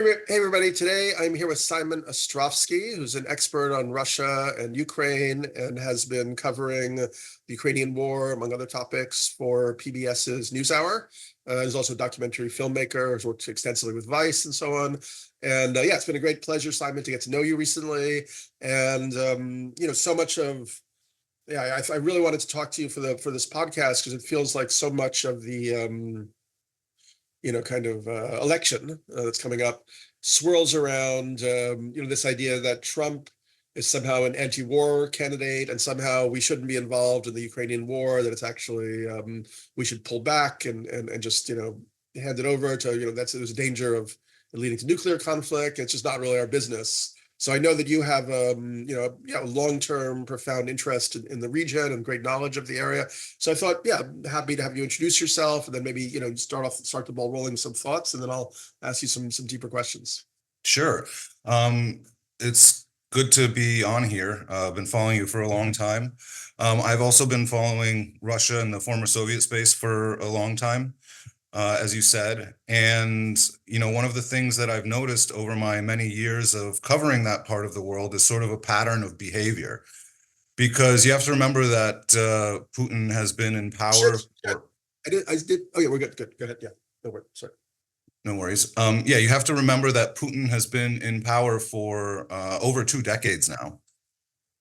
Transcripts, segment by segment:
Hey everybody, today I'm here with Simon Ostrovsky, who's an expert on Russia and Ukraine and has been covering the Ukrainian war, among other topics, for PBS's NewsHour. He's also a documentary filmmaker, has worked extensively with Vice and so on. And yeah, it's been a great pleasure, Simon, to get to know you recently. And so much of I really wanted to talk to you for this podcast because it feels like so much of the kind of election that's coming up swirls around, this idea that Trump is somehow an anti-war candidate and somehow we shouldn't be involved in the Ukrainian war, that it's actually we should pull back and just, hand it over to, there's a danger of leading to nuclear conflict. It's just not really our business. So I know that you have, long-term profound interest in the region and great knowledge of the area. So I thought, yeah, happy to have you introduce yourself and then maybe, start the ball rolling with some thoughts, and then I'll ask you some deeper questions. Sure. It's good to be on here. I've been following you for a long time. I've also been following Russia and the former Soviet space for a long time, as you said. And, one of the things that I've noticed over my many years of covering that part of the world is sort of a pattern of behavior. Because you have to remember that Putin has been in Sure. power Yeah. for. I did. Oh yeah, we're good. Good. Go ahead. Yeah. No worries. Sorry. No worries. Yeah, you have to remember that Putin has been in power for over 2 decades now.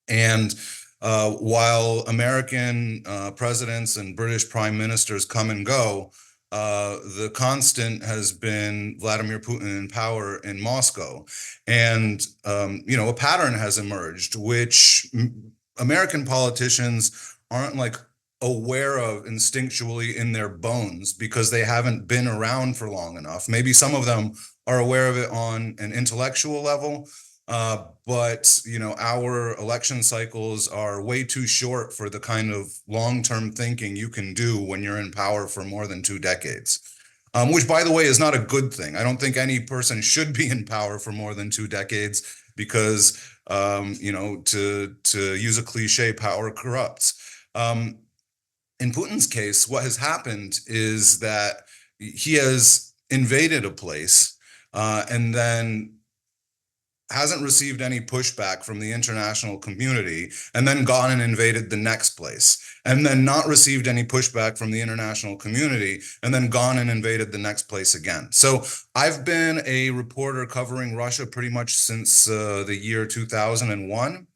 And while American presidents and British prime ministers come and go, the constant has been Vladimir Putin in power in Moscow. And, a pattern has emerged, which American politicians aren't like aware of instinctually in their bones because they haven't been around for long enough. Maybe some of them are aware of it on an intellectual level, but our election cycles are way too short for the kind of long-term thinking you can do when you're in power for more than 2 decades. Which, by the way, is not a good thing. I don't think any person should be in power for more than 2 decades because, to use a cliche, power corrupts. In Putin's case, what has happened is that he has invaded a place and then hasn't received any pushback from the international community, and then gone and invaded the next place, and then not received any pushback from the international community, and then gone and invaded the next place again. So I've been a reporter covering Russia pretty much since the year 2001.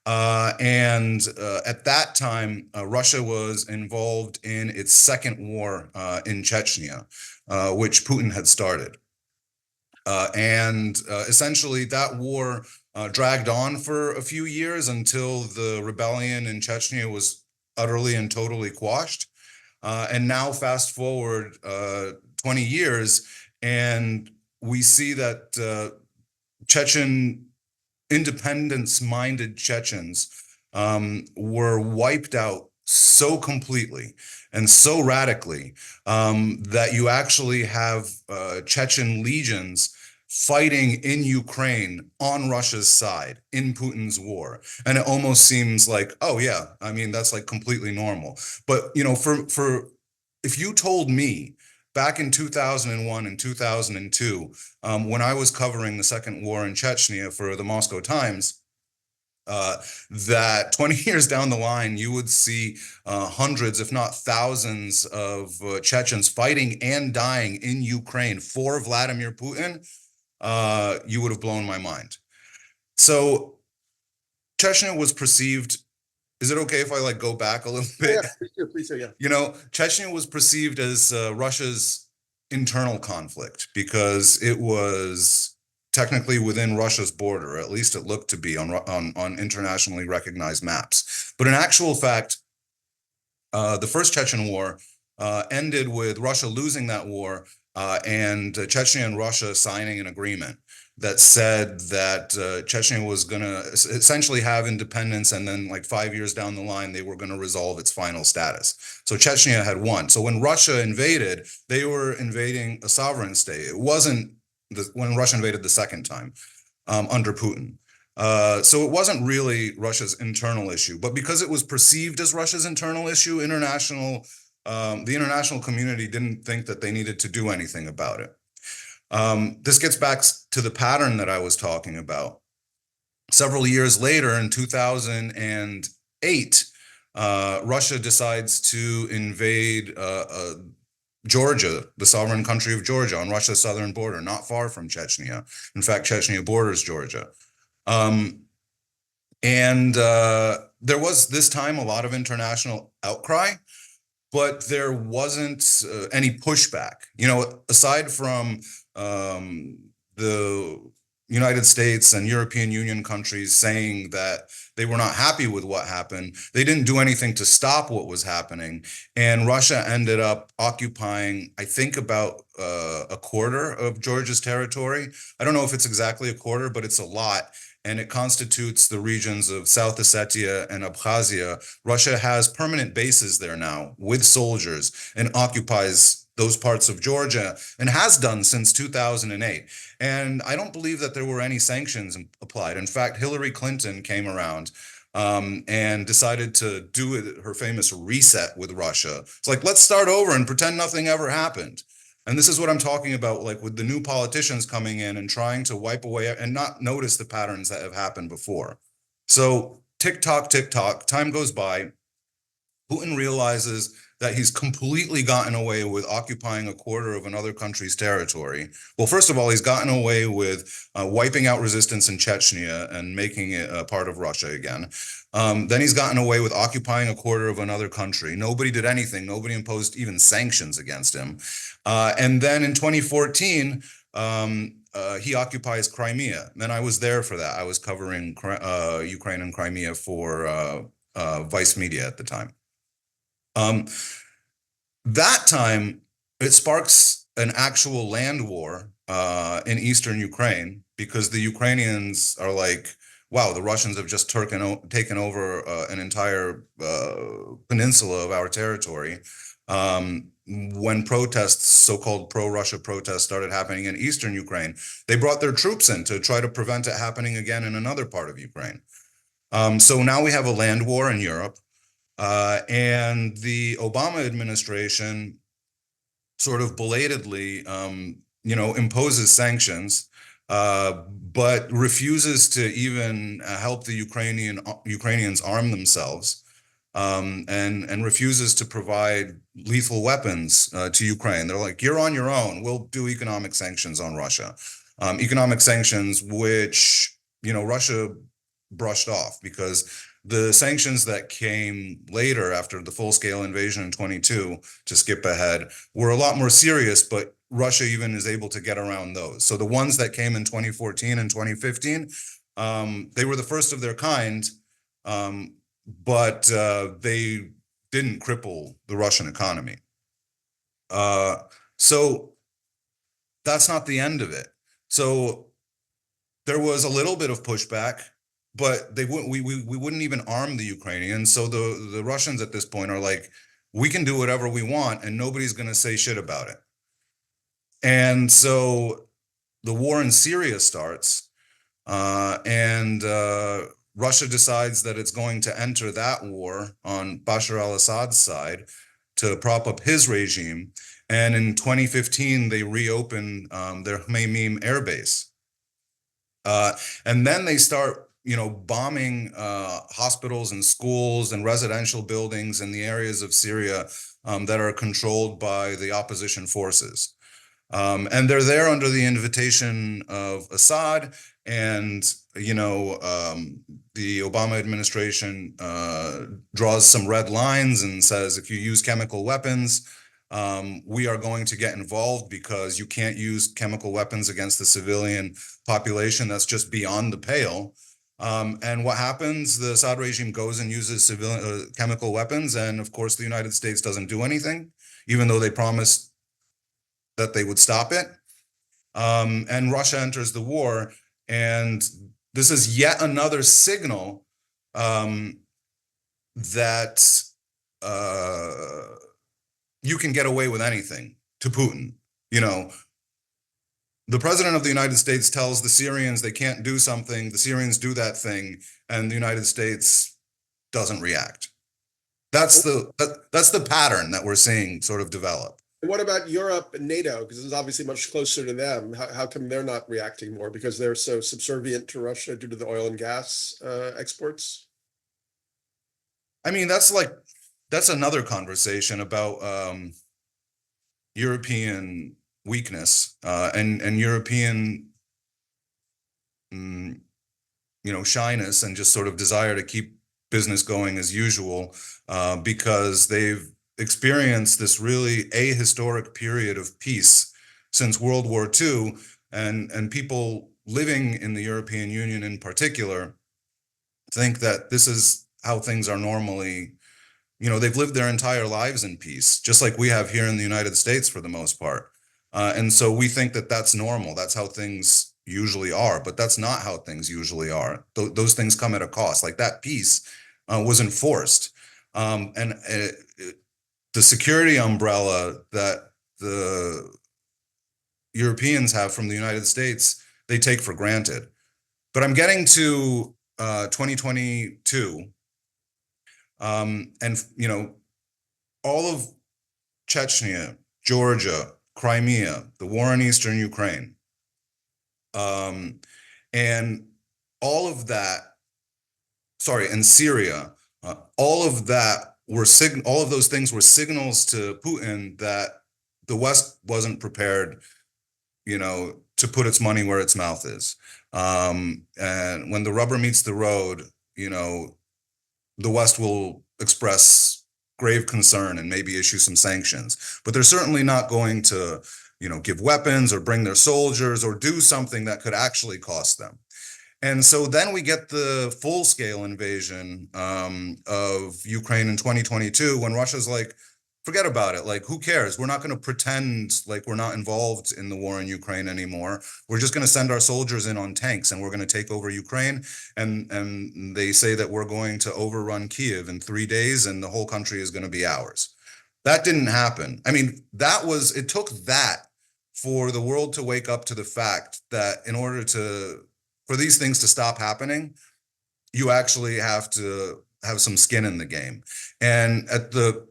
At that time, Russia was involved in its second war in Chechnya, which Putin had started. Essentially, that war dragged on for a few years until the rebellion in Chechnya was utterly and totally quashed. And now, fast forward 20 years, and we see that Chechen independence-minded Chechens were wiped out so completely and so radically that you actually have Chechen legions fighting in Ukraine on Russia's side in Putin's war. And it almost seems like, oh yeah, I mean, that's like completely normal. But, for if you told me back in 2001 and 2002, when I was covering the second war in Chechnya for the Moscow Times, that 20 years down the line, you would see hundreds, if not thousands, of Chechens fighting and dying in Ukraine for Vladimir Putin, you would have blown my mind. So Chechnya was perceived. Is it okay if I go back a little bit? Yeah, please do, yeah. Chechnya was perceived as Russia's internal conflict because it was technically within Russia's border, at least it looked to be on internationally recognized maps. But in actual fact, the first Chechen war ended with Russia losing that war and Chechnya and Russia signing an agreement that said that Chechnya was going to essentially have independence, and then 5 years down the line, they were going to resolve its final status. So Chechnya had won. So when Russia invaded, they were invading a sovereign state. It wasn't when Russia invaded the second time under Putin. So it wasn't really Russia's internal issue, but because it was perceived as Russia's internal issue, the international community didn't think that they needed to do anything about it. This gets back to the pattern that I was talking about. Several years later, in 2008, Russia decides to invade Georgia, the sovereign country of Georgia, on Russia's southern border, not far from Chechnya. In fact, Chechnya borders Georgia. There was this time a lot of international outcry, but there wasn't any pushback. You know, aside from the United States and European Union countries saying that they were not happy with what happened, they didn't do anything to stop what was happening. And Russia ended up occupying, I think, about a quarter of Georgia's territory. I don't know if it's exactly a quarter, but it's a lot. And it constitutes the regions of South Ossetia and Abkhazia. Russia has permanent bases there now with soldiers and occupies those parts of Georgia and has done since 2008. And I don't believe that there were any sanctions applied. In fact, Hillary Clinton came around and decided to do her famous reset with Russia. It's like, let's start over and pretend nothing ever happened. And this is what I'm talking about, like with the new politicians coming in and trying to wipe away and not notice the patterns that have happened before. So tick tock, time goes by. Putin realizes that he's completely gotten away with occupying a quarter of another country's territory. Well, first of all, he's gotten away with wiping out resistance in Chechnya and making it a part of Russia again. Then he's gotten away with occupying a quarter of another country. Nobody did anything. Nobody imposed even sanctions against him. And then in 2014, he occupies Crimea. And I was there for that. I was covering Ukraine and Crimea for Vice Media at the time. That time, it sparks an actual land war in eastern Ukraine because the Ukrainians are like, wow, the Russians have just taken over an entire peninsula of our territory. When protests, so-called pro-Russia protests, started happening in eastern Ukraine, they brought their troops in to try to prevent it happening again in another part of Ukraine. So now we have a land war in Europe. And the Obama administration sort of belatedly, imposes sanctions, but refuses to even help the Ukrainians arm themselves, and refuses to provide lethal weapons to Ukraine. They're like, you're on your own. We'll do economic sanctions on Russia. Economic sanctions, which, Russia brushed off because the sanctions that came later after the full-scale invasion in 22, to skip ahead, were a lot more serious, but Russia even is able to get around those. So the ones that came in 2014 and 2015, they were the first of their kind, but they didn't cripple the Russian economy. So that's not the end of it. So there was a little bit of pushback, but we wouldn't even arm the Ukrainians. So the Russians at this point are like, we can do whatever we want and nobody's going to say shit about it. And so the war in Syria starts, and Russia decides that it's going to enter that war on Bashar al-Assad's side to prop up his regime. And in 2015, they reopen their Hmeimim air base. And then they start, bombing hospitals and schools and residential buildings in the areas of Syria that are controlled by the opposition forces. And they're there under the invitation of Assad, and, the Obama administration draws some red lines and says, if you use chemical weapons, we are going to get involved because you can't use chemical weapons against the civilian population. That's just beyond the pale. And what happens? The Assad regime goes and uses civilian chemical weapons. And of course, the United States doesn't do anything, even though they promised that they would stop it. And Russia enters the war. And this is yet another signal that you can get away with anything to Putin. The president of the United States tells the Syrians they can't do something, the Syrians do that thing, and the United States doesn't react. That's the pattern that we're seeing sort of develop. And what about Europe and NATO? Because this is obviously much closer to them. How come they're not reacting more? Because they're so subservient to Russia due to the oil and gas exports? I mean, that's another conversation about European weakness and European, mm, shyness and just sort of desire to keep business going as usual, because they've experienced this really ahistoric period of peace since World War II, and people living in the European Union in particular think that this is how things are normally. They've lived their entire lives in peace, just like we have here in the United States for the most part. And so we think that that's normal. That's how things usually are, but that's not how things usually are. Those things come at a cost. Like that peace was enforced. And the security umbrella that the Europeans have from the United States, they take for granted. But I'm getting to 2022. And all of Chechnya, Georgia, Crimea, the war in Eastern Ukraine, and all of that, sorry, and Syria, all of that all of those things were signals to Putin that the West wasn't prepared, to put its money where its mouth is. And when the rubber meets the road, the West will express grave concern and maybe issue some sanctions, but they're certainly not going to, give weapons or bring their soldiers or do something that could actually cost them. And so then we get the full-scale invasion of Ukraine in 2022 when Russia's like, forget about it. Like, who cares? We're not going to pretend like we're not involved in the war in Ukraine anymore. We're just going to send our soldiers in on tanks and we're going to take over Ukraine. And they say that we're going to overrun Kiev in 3 days and the whole country is going to be ours. That didn't happen. I mean, it took that for the world to wake up to the fact that for these things to stop happening, you actually have to have some skin in the game. And at the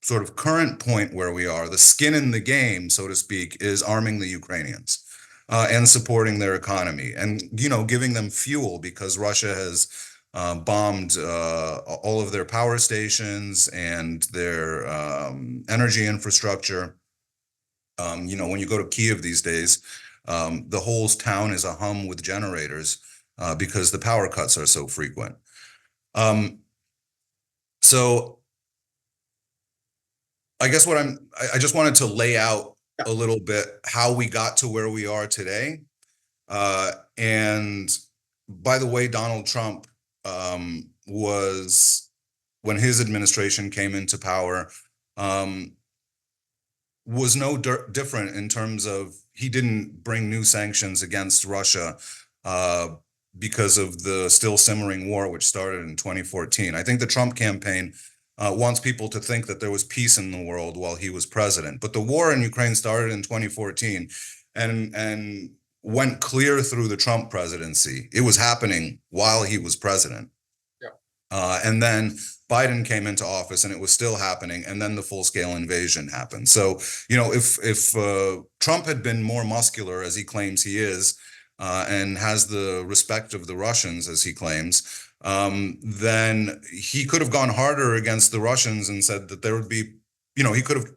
sort of current point where we are, the skin in the game, so to speak, is arming the Ukrainians and supporting their economy and, giving them fuel because Russia has bombed all of their power stations and their energy infrastructure. When you go to Kiev these days, the whole town is a hum with generators because the power cuts are so frequent. So I guess I just wanted to lay out a little bit how we got to where we are today. And by the way, Donald Trump when his administration came into power, was no different in terms of he didn't bring new sanctions against Russia because of the still simmering war, which started in 2014. I think the Trump campaign wants people to think that there was peace in the world while he was president. But the war in Ukraine started in 2014 and went clear through the Trump presidency. It was happening while he was president. And then Biden came into office and it was still happening. And then the full-scale invasion happened. So, if Trump had been more muscular, as he claims he is, and has the respect of the Russians, as he claims, then he could have gone harder against the Russians and said that there would be, he could have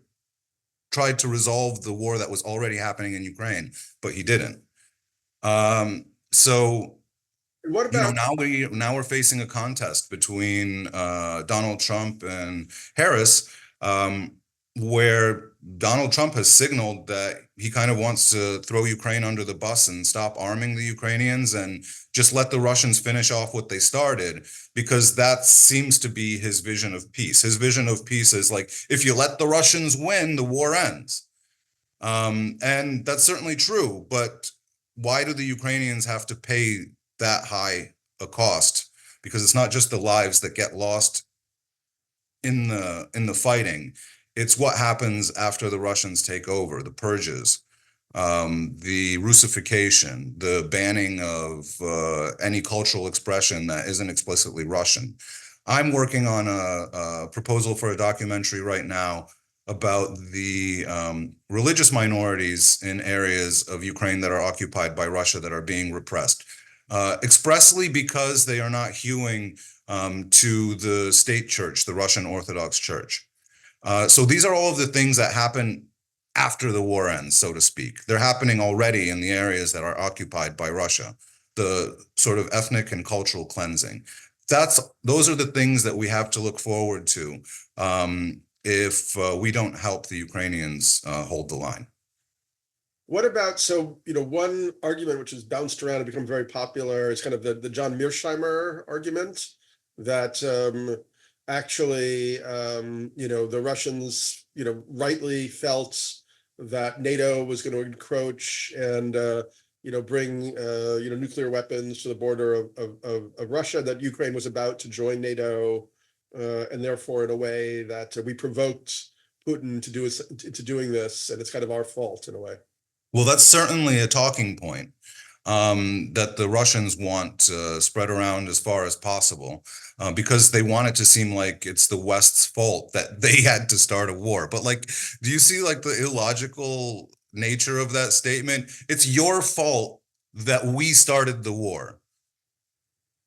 tried to resolve the war that was already happening in Ukraine, but he didn't. So what about now we're facing a contest between Donald Trump and Harris, where Donald Trump has signaled that he kind of wants to throw Ukraine under the bus and stop arming the Ukrainians and just let the Russians finish off what they started, because that seems to be his vision of peace. His vision of peace is like, if you let the Russians win, the war ends. And that's certainly true, but why do the Ukrainians have to pay that high a cost? Because it's not just the lives that get lost in the fighting. It's what happens after the Russians take over, the purges, the Russification, the banning of any cultural expression that isn't explicitly Russian. I'm working on a proposal for a documentary right now about the religious minorities in areas of Ukraine that are occupied by Russia that are being repressed, expressly because they are not hewing to the state church, the Russian Orthodox Church. So these are all of the things that happen after the war ends, so to speak. They're happening already in the areas that are occupied by Russia, the sort of ethnic and cultural cleansing. Those are the things that we have to look forward to if we don't help the Ukrainians hold the line. What about, so, one argument which has bounced around and become very popular is kind of the John Mearsheimer argument that actually, the Russians, rightly felt that NATO was going to encroach and, bring, nuclear weapons to the border of Russia, that Ukraine was about to join NATO, and therefore, in a way, that we provoked Putin to doing this, and it's kind of our fault in a way. Well, that's certainly a talking point that the Russians want spread around as far as possible because they want it to seem like it's the West's fault that they had to start a war. But do you see the illogical nature of that statement? It's your fault that we started the war.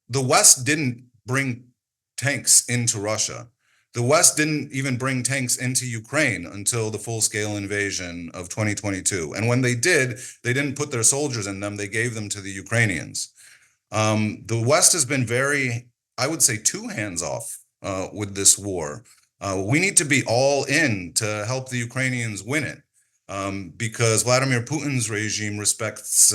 The West didn't bring tanks into Russia. The West didn't even bring tanks into Ukraine until the full-scale invasion of 2022. And when they did, they didn't put their soldiers in them. They gave them to the Ukrainians. The West has been very, I would say, too hands-off with this war. We need to be all in to help the Ukrainians win it because Vladimir Putin's regime respects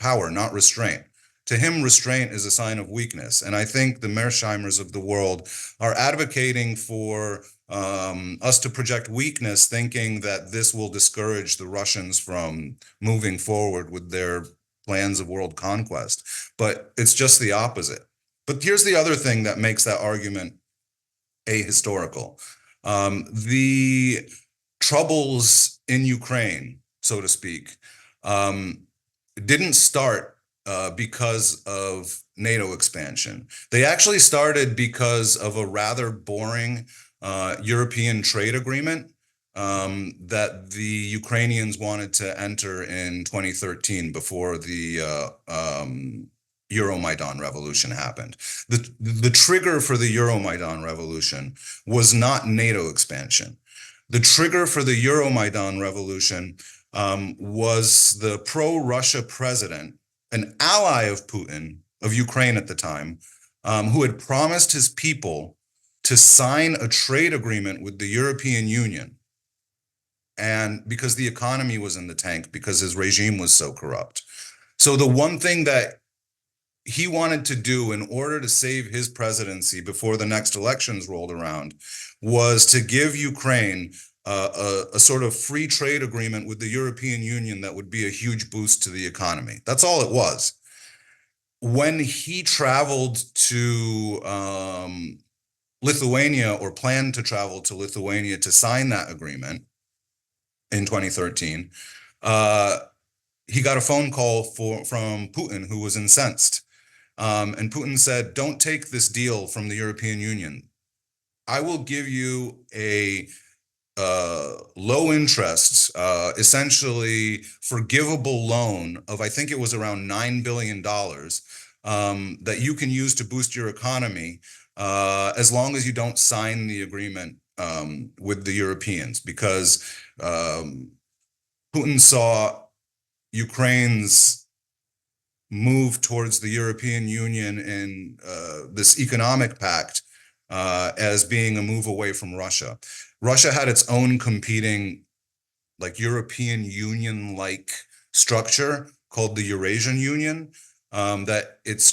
power, not restraint. To him, restraint is a sign of weakness. And I think the Mearsheimers of the world are advocating for us to project weakness, thinking that this will discourage the Russians from moving forward with their plans of world conquest. But it's just the opposite. But here's the other thing that makes that argument ahistorical. The troubles in Ukraine, so to speak, didn't start because of NATO expansion. They actually started because of a rather boring European trade agreement that the Ukrainians wanted to enter in 2013 before the Euromaidan revolution happened. The trigger for the Euromaidan revolution was not NATO expansion. The trigger for the Euromaidan revolution was the pro-Russia president, an ally of Putin, of Ukraine at the time, who had promised his people to sign a trade agreement with the European Union. And because the economy was in the tank, because his regime was so corrupt. So the one thing that he wanted to do in order to save his presidency before the next elections rolled around was to give Ukraine a sort of free trade agreement with the European Union that would be a huge boost to the economy. That's all it was. When he traveled to Lithuania, or planned to travel to Lithuania to sign that agreement in 2013, he got a phone call from Putin, who was incensed. And Putin said, "Don't take this deal from the European Union. I will give you a low interest, essentially forgivable loan of, I think it was around $9 billion that you can use to boost your economy as long as you don't sign the agreement with the Europeans," because Putin saw Ukraine's move towards the European Union and this economic pact as being a move away from Russia. Russia had its own competing, European Union-like structure called the Eurasian Union that it's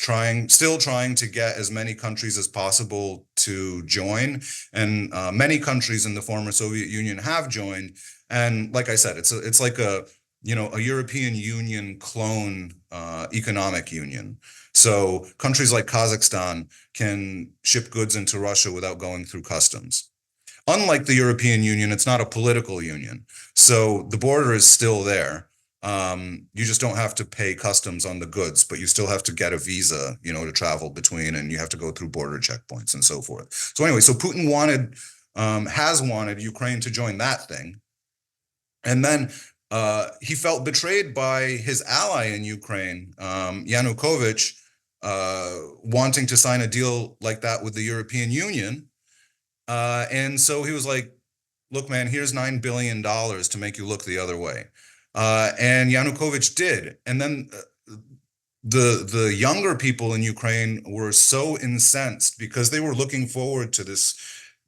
still trying to get as many countries as possible to join. And many countries in the former Soviet Union have joined. And like I said, it's like a European Union clone economic union. So countries like Kazakhstan can ship goods into Russia without going through customs. Unlike the European Union, it's not a political union. So the border is still there. You just don't have to pay customs on the goods, but you still have to get a visa, to travel between, and you have to go through border checkpoints and so forth. So anyway, so Putin wanted has wanted Ukraine to join that thing. And then he felt betrayed by his ally in Ukraine, Yanukovych, wanting to sign a deal like that with the European Union. And so he was like, look, man, here's $9 billion to make you look the other way. And Yanukovych did. And then the younger people in Ukraine were so incensed because they were looking forward to this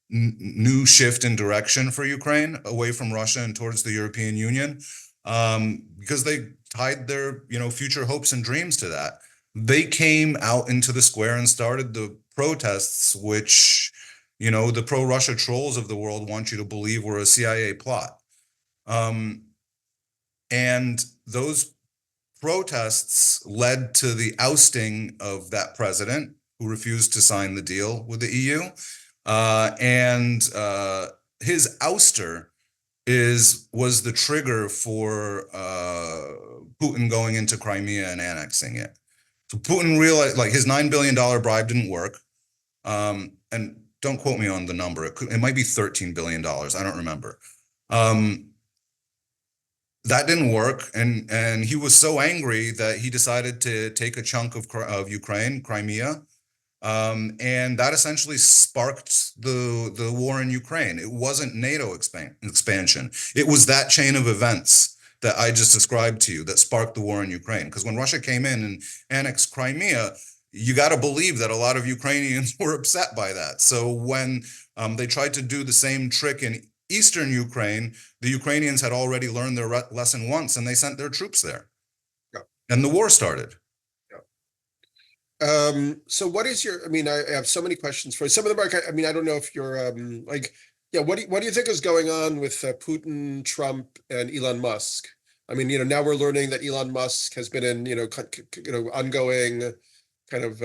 new shift in direction for Ukraine away from Russia and towards the European Union, because they tied their future hopes and dreams to that. They came out into the square and started the protests, which the pro-Russia trolls of the world want you to believe were a CIA plot. And those protests led to the ousting of that president who refused to sign the deal with the EU. And his ouster was the trigger for Putin going into Crimea and annexing it. So Putin realized, like, his $9 billion bribe didn't work. And don't quote me on the number. It might be $13 billion. I don't remember. That didn't work, and he was so angry that he decided to take a chunk of Ukraine, Crimea, and that essentially sparked the war in Ukraine. It wasn't NATO expansion. It was that chain of events that I just described to you that sparked the war in Ukraine. Because when Russia came in and annexed Crimea, you got to believe that a lot of Ukrainians were upset by that. So when they tried to do the same trick in Eastern Ukraine, the Ukrainians had already learned their lesson once, and they sent their troops there. Yeah. And the war started. Yeah. So what is your, I have so many questions for you. Some of them are, I don't know if you're what do you think is going on with Putin, Trump, and Elon Musk? Now we're learning that Elon Musk has been in, ongoing kind of,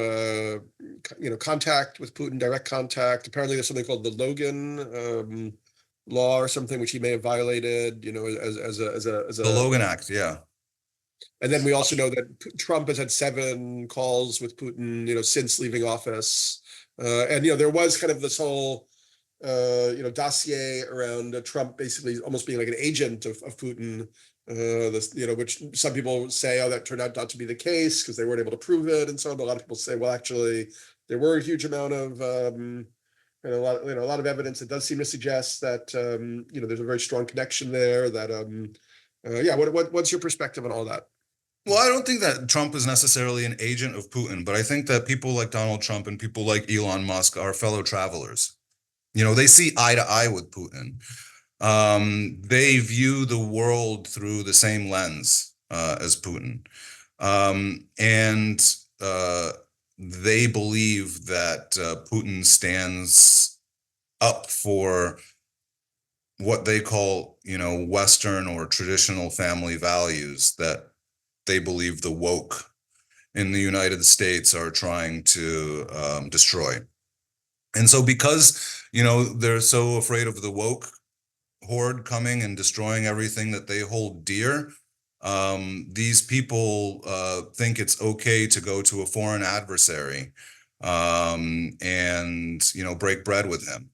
contact with Putin, direct contact. Apparently there's something called the Logan law or something, which he may have violated, as The Logan Act, yeah. And then we also know that Trump has had 7 calls with Putin, since leaving office. And there was kind of this whole, dossier around Trump basically almost being like an agent of Putin. Which some people say, oh, that turned out not to be the case because they weren't able to prove it and so on. But a lot of people say, well, actually, there were a huge amount of a lot of evidence that does seem to suggest that there's a very strong connection there. That what's your perspective on all that? Well, I don't think that Trump is necessarily an agent of Putin, but I think that people like Donald Trump and people like Elon Musk are fellow travelers. They see eye to eye with Putin. They view the world through the same lens as Putin. And they believe that Putin stands up for what they call, Western or traditional family values that they believe the woke in the United States are trying to destroy. And so because, they're so afraid of the woke horde coming and destroying everything that they hold dear, these people think it's okay to go to a foreign adversary and break bread with him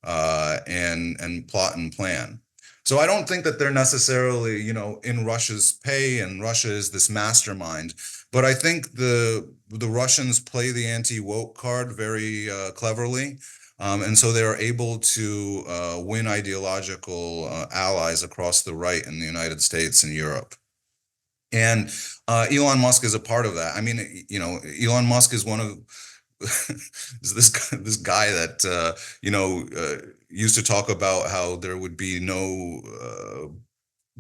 and plot and plan. So I don't think that they're necessarily in Russia's pay, and Russia is this mastermind. But I think the Russians play the anti-woke card very cleverly. And so they are able to win ideological allies across the right in the United States and Europe. And Elon Musk is a part of that. Elon Musk is one of this guy that used to talk about how there would be no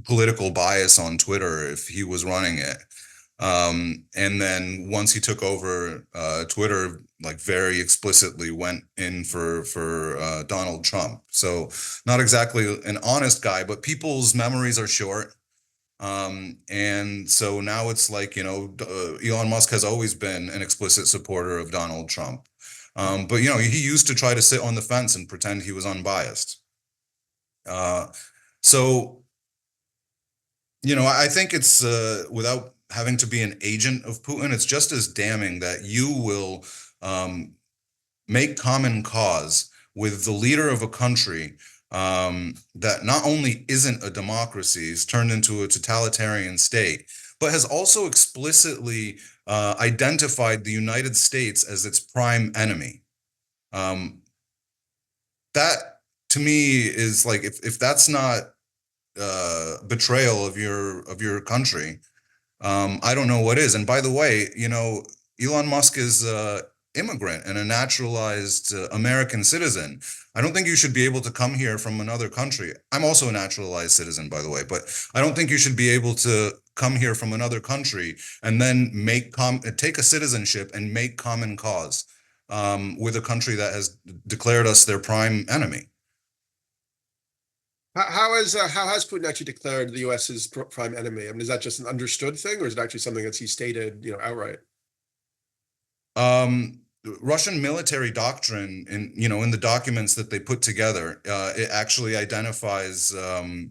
political bias on Twitter if he was running it. And then once he took over Twitter, like, very explicitly went in for Donald Trump. So not exactly an honest guy, but people's memories are short. And so now it's like, Elon Musk has always been an explicit supporter of Donald Trump. But he used to try to sit on the fence and pretend he was unbiased. So I think it's without having to be an agent of Putin, it's just as damning that you will make common cause with the leader of a country that not only isn't a democracy, is turned into a totalitarian state, but has also explicitly identified the United States as its prime enemy. That to me is like, if that's not betrayal of your country, I don't know what is. And by the way, Elon Musk is a immigrant and a naturalized American citizen. I don't think you should be able to come here from another country. I'm also a naturalized citizen, by the way, but I don't think you should be able to come here from another country and then take a citizenship and make common cause with a country that has declared us their prime enemy. How has Putin actually declared the U.S. his prime enemy? I mean, is that just an understood thing, or is it actually something that he stated, outright? Russian military doctrine, in the documents that they put together, it actually identifies the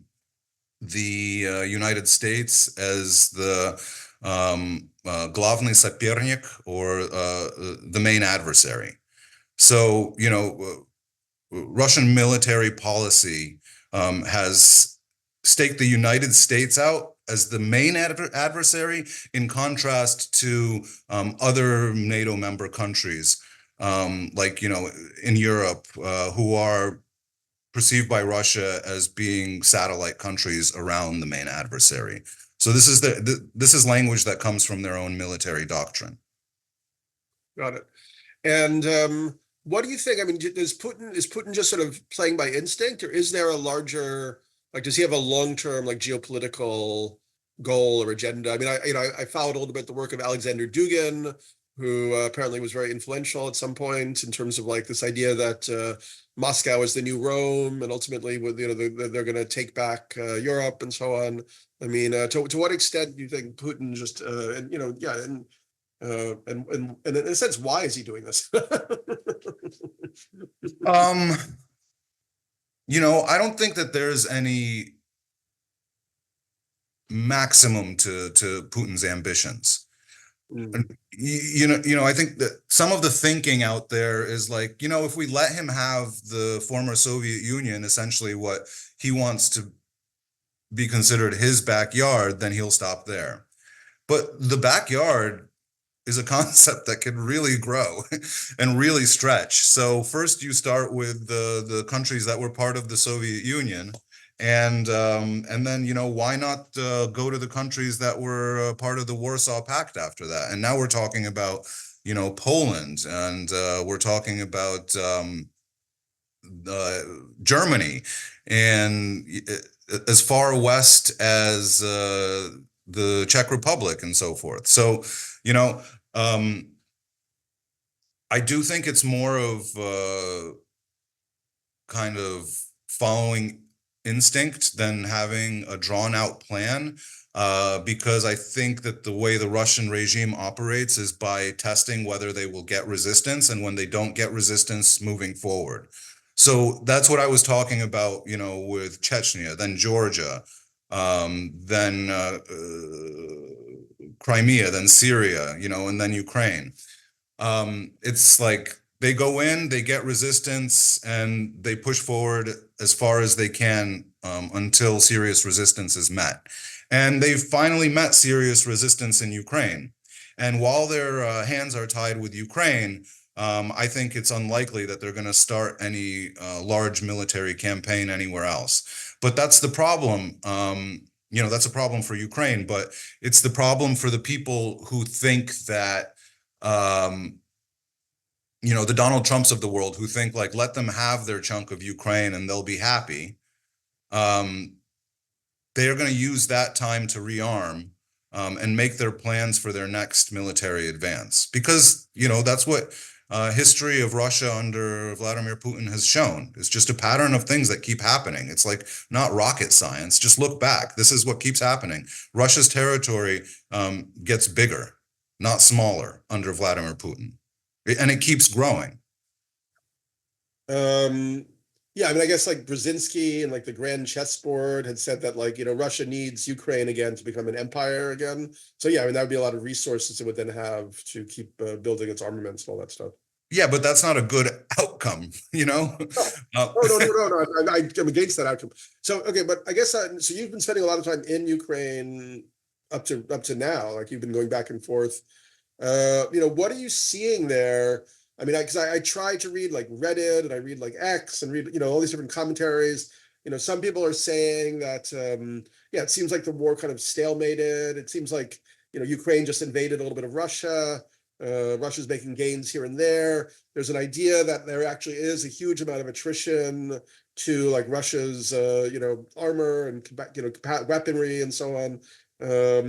United States as the главный соперник, or the main adversary. So, Russian military policy has staked the United States out as the main adversary, in contrast to other NATO member countries, like, in Europe, who are perceived by Russia as being satellite countries around the main adversary. So this is language that comes from their own military doctrine. Got it. And what do you think? I mean, is Putin just sort of playing by instinct, or is there a larger, like, does he have a long-term, like, geopolitical goal or agenda? I mean, I followed a little bit the work of Alexander Dugin, who apparently was very influential at some point in terms of, like, this idea that Moscow is the new Rome, and ultimately, they're going to take back Europe and so on. I mean, to what extent do you think Putin just and in a sense, why is he doing this? I don't think that there's any maximum to Putin's ambitions. Mm. I think that some of the thinking out there is like, if we let him have the former Soviet Union, essentially what he wants to be considered his backyard, then he'll stop there. But the backyard is a concept that can really grow and really stretch. So first you start with the countries that were part of the Soviet Union, and then, why not go to the countries that were part of the Warsaw Pact after that? And now we're talking about, Poland, and we're talking about Germany, and as far west as the Czech Republic and so forth. So, I do think it's more of kind of following instinct than having a drawn out plan, because I think that the way the Russian regime operates is by testing whether they will get resistance, and when they don't get resistance, moving forward. So that's what I was talking about, with Chechnya, then Georgia, then Crimea, then Syria, and then Ukraine. It's like they go in, they get resistance, and they push forward as far as they can until serious resistance is met. And they've finally met serious resistance in Ukraine. And while their hands are tied with Ukraine, I think it's unlikely that they're going to start any large military campaign anywhere else. But that's the problem. That's a problem for Ukraine, but it's the problem for the people who think that, the Donald Trumps of the world, who think, like, let them have their chunk of Ukraine and they'll be happy. They are going to use that time to rearm and make their plans for their next military advance. Because, that's what history of Russia under Vladimir Putin has shown. It's just a pattern of things that keep happening. It's like not rocket science. Just look back. This is what keeps happening. Russia's territory gets bigger, not smaller, under Vladimir Putin. And it keeps growing. Yeah, I mean, I guess, like, Brzezinski and, like, the Grand Chessboard had said that, like, Russia needs Ukraine again to become an empire again. So yeah, I mean, that would be a lot of resources it would then have to keep building its armaments and all that stuff. Yeah, but that's not a good outcome, you know? Oh, Uh, oh, no. I'm against that outcome. So, okay, but I guess, so you've been spending a lot of time in Ukraine up to now, like you've been going back and forth. What are you seeing there? I mean, because I try to read like Reddit and I read like X and read, all these different commentaries. Some people are saying that, yeah, it seems like the war kind of stalemated. It seems like, Ukraine just invaded a little bit of Russia. Russia's making gains here and there. There's an idea that there actually is a huge amount of attrition to like Russia's, armor and, weaponry and so on.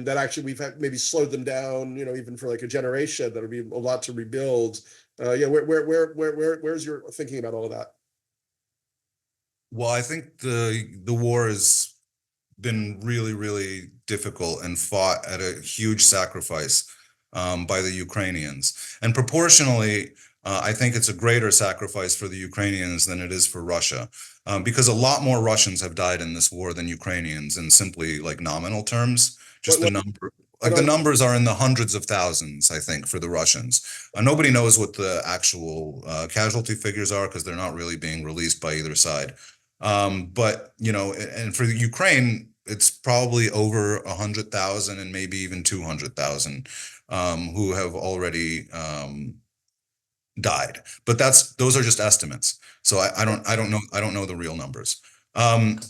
That actually we've had maybe slowed them down, even for like a generation. That would be a lot to rebuild. Yeah, where's your thinking about all of that? well, I think the war has been really, really difficult and fought at a huge sacrifice by the Ukrainians. And proportionally, I think it's a greater sacrifice for the Ukrainians than it is for Russia, because a lot more Russians have died in this war than Ukrainians in simply like nominal terms. What Just the what number, what like the are numbers are in the hundreds of thousands, I think, for the Russians. Nobody knows what the actual casualty figures are because they're not really being released by either side. But and for the Ukraine, it's probably over 100,000 and maybe even 200,000 who have already died. But those are just estimates. So I don't know the real numbers. Um,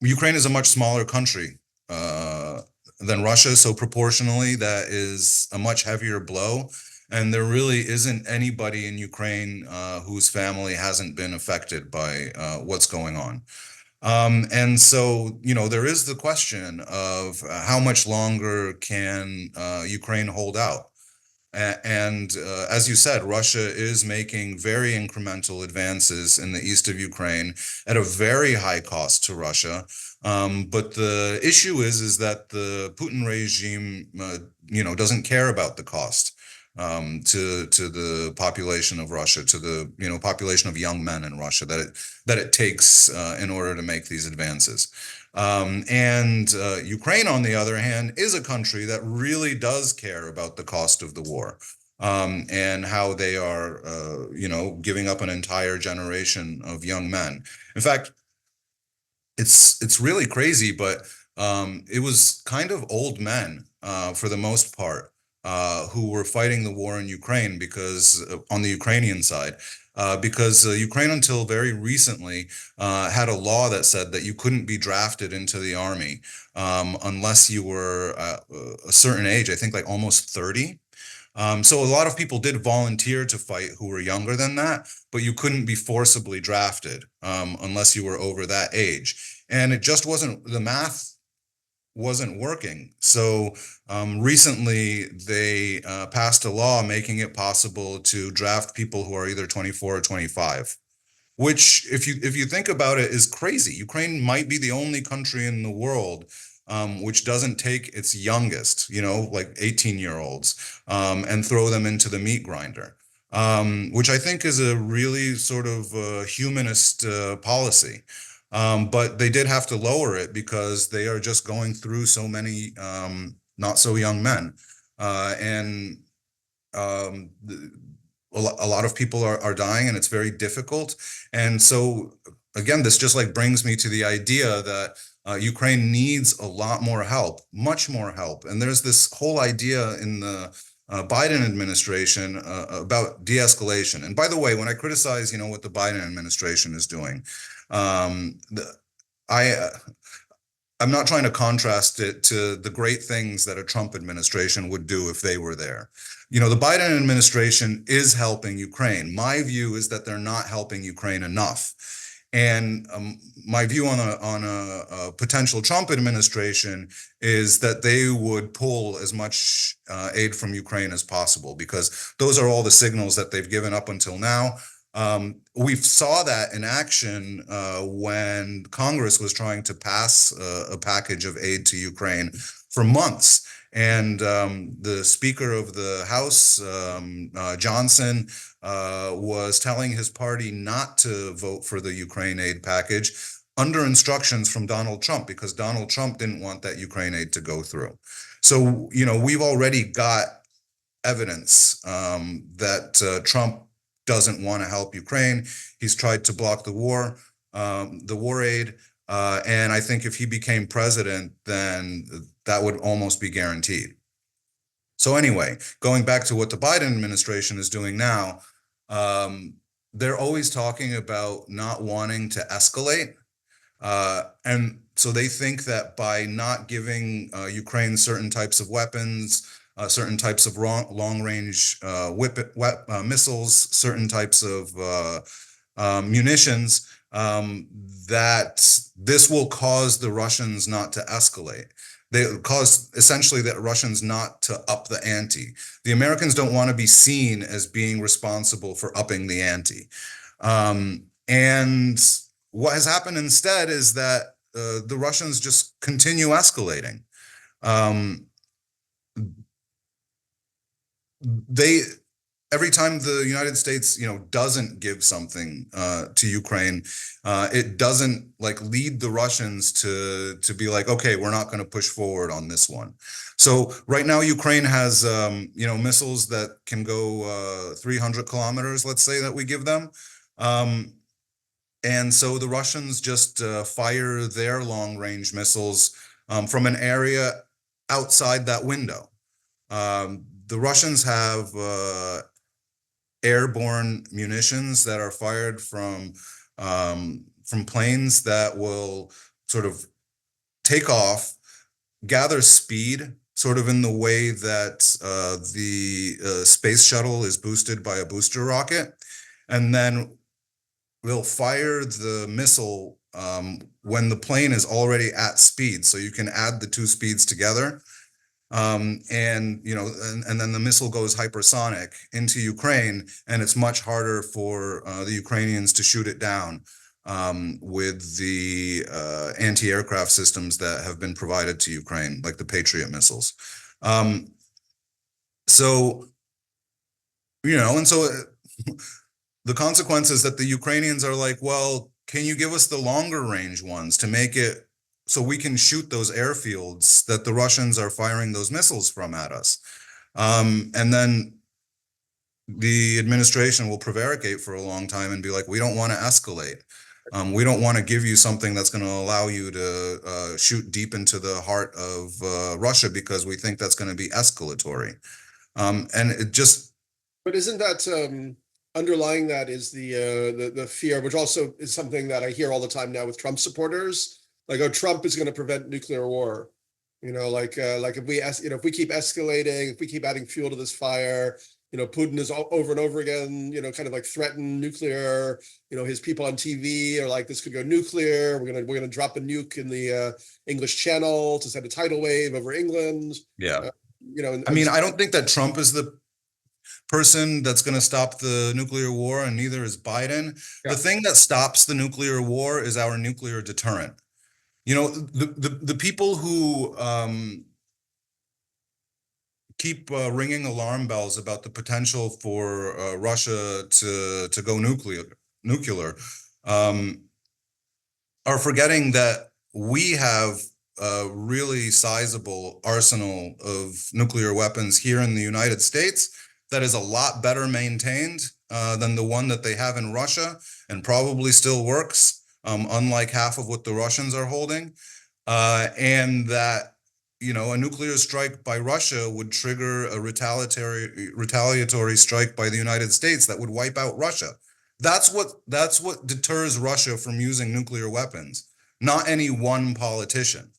Ukraine is a much smaller country than Russia, so proportionally, that is a much heavier blow. And there really isn't anybody in Ukraine whose family hasn't been affected by what's going on. And so, there is the question of how much longer can Ukraine hold out? And as you said, Russia is making very incremental advances in the east of Ukraine at a very high cost to Russia. But the issue is that the Putin regime, doesn't care about the cost to the population of Russia, to the population of young men in Russia that it takes in order to make these advances. And Ukraine, on the other hand, is a country that really does care about the cost of the war, and how they are, giving up an entire generation of young men. In fact, it's really crazy, but it was kind of old men for the most part who were fighting the war in Ukraine because on the Ukrainian side. Because Ukraine, until very recently, had a law that said that you couldn't be drafted into the army unless you were a certain age, I think like almost 30. So a lot of people did volunteer to fight who were younger than that, but you couldn't be forcibly drafted unless you were over that age. And it just wasn't, the math wasn't working. So recently they passed a law making it possible to draft people who are either 24 or 25. Which, if you think about it, is crazy. Ukraine might be the only country in the world which doesn't take its youngest, like 18-year-olds, and throw them into the meat grinder, which I think is a really sort of humanist policy. But they did have to lower it because they are just going through so many not so young men. And a lot of people are dying and it's very difficult. And so again, this just like brings me to the idea that Ukraine needs a lot more help, much more help. And there's this whole idea in the Biden administration about de-escalation. And by the way, when I criticize, what the Biden administration is doing, I I'm not trying to contrast it to the great things that a Trump administration would do if they were there. The Biden administration is helping Ukraine. My view is that they're not helping Ukraine enough. And my view on a potential Trump administration is that they would pull as much aid from Ukraine as possible, because those are all the signals that they've given up until now. We saw that in action when Congress was trying to pass a package of aid to Ukraine for months. And the Speaker of the House, Johnson, was telling his party not to vote for the Ukraine aid package under instructions from Donald Trump, because Donald Trump didn't want that Ukraine aid to go through. So, we've already got evidence that Trump doesn't want to help Ukraine. He's tried to block the war aid. And I think if he became president, then that would almost be guaranteed. So anyway, going back to what the Biden administration is doing now, they're always talking about not wanting to escalate. And so they think that by not giving Ukraine certain types of weapons, certain types of long-range missiles, certain types of munitions, that this will cause the Russians not to escalate. They cause essentially the Russians not to up the ante. The Americans don't want to be seen as being responsible for upping the ante. And what has happened instead is that the Russians just continue escalating. Every time the United States, doesn't give something to Ukraine, it doesn't like lead the Russians to be like, okay, we're not going to push forward on this one. So right now, Ukraine has, missiles that can go 300 kilometers, let's say, that we give them. And so the Russians just fire their long-range missiles from an area outside that window. The Russians have airborne munitions that are fired from planes that will sort of take off, gather speed, sort of in the way that the space shuttle is boosted by a booster rocket, and then they'll fire the missile when the plane is already at speed. So you can add the two speeds together. And then the missile goes hypersonic into Ukraine, and it's much harder for the Ukrainians to shoot it down with the anti-aircraft systems that have been provided to Ukraine, like the Patriot missiles. And so the consequence is that the Ukrainians are like, well, can you give us the longer range ones to make it so we can shoot those airfields that the Russians are firing those missiles from at us? And then the administration will prevaricate for a long time and be like, we don't want to escalate. We don't want to give you something that's going to allow you to shoot deep into the heart of Russia because we think that's going to be escalatory. And it just. But isn't that underlying that is the fear, which also is something that I hear all the time now with Trump supporters, like, oh, Trump is going to prevent nuclear war. Like if we keep escalating, if we keep adding fuel to this fire, Putin is over and over again, kind of like threaten nuclear. His people on TV are like, this could go nuclear. We're gonna drop a nuke in the English Channel to send a tidal wave over England. Yeah. I don't think that Trump is the person that's going to stop the nuclear war, and neither is Biden. Yeah. The thing that stops the nuclear war is our nuclear deterrent. The people who keep ringing alarm bells about the potential for Russia to go nuclear are forgetting that we have a really sizable arsenal of nuclear weapons here in the United States that is a lot better maintained than the one that they have in Russia, and probably still works, unlike half of what the Russians are holding. And that, a nuclear strike by Russia would trigger a retaliatory strike by the United States that would wipe out Russia. That's what deters Russia from using nuclear weapons, not any one politician.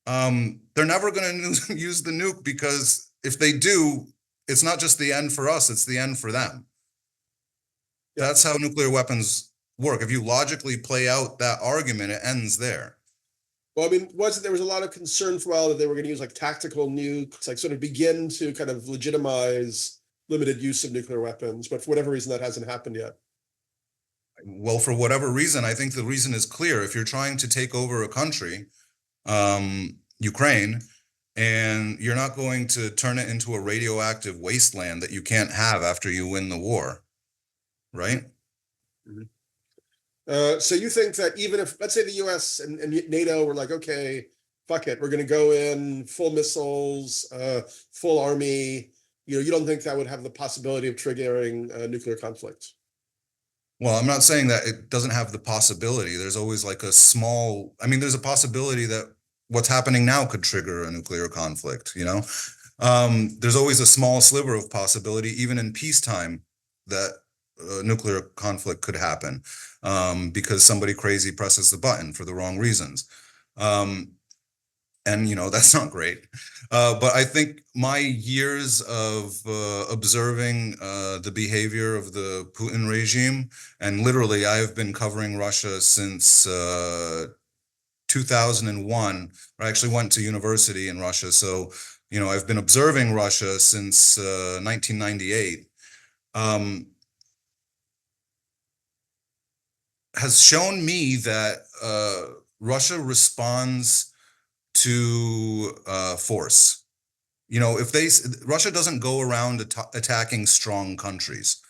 They're never going to use the nuke, because if they do, it's not just the end for us, it's the end for them. Yeah. That's how nuclear weapons work. If you logically play out that argument, it ends there. Well, there was a lot of concern for a while that they were going to use like tactical nukes, like sort of begin to kind of legitimize limited use of nuclear weapons. But for whatever reason, that hasn't happened yet. Well, for whatever reason, I think the reason is clear. If you're trying to take over a country, Ukraine, and you're not going to turn it into a radioactive wasteland that you can't have after you win the war, right? Mm-hmm. So you think that even if, let's say, the US and NATO were like, okay, fuck it, we're going to go in full missiles, full army, you don't think that would have the possibility of triggering a nuclear conflict? Well, I'm not saying that it doesn't have the possibility. There's always like a small, I mean, there's a possibility that what's happening now could trigger a nuclear conflict, you know? There's always a small sliver of possibility, even in peacetime, that a nuclear conflict could happen, because somebody crazy presses the button for the wrong reasons. And that's not great. But I think my years of observing the behavior of the Putin regime, and literally I have been covering Russia since 2001. I actually went to university in Russia, so I've been observing Russia since 1998. Has shown me that Russia responds to force. If Russia doesn't go around attacking strong countries.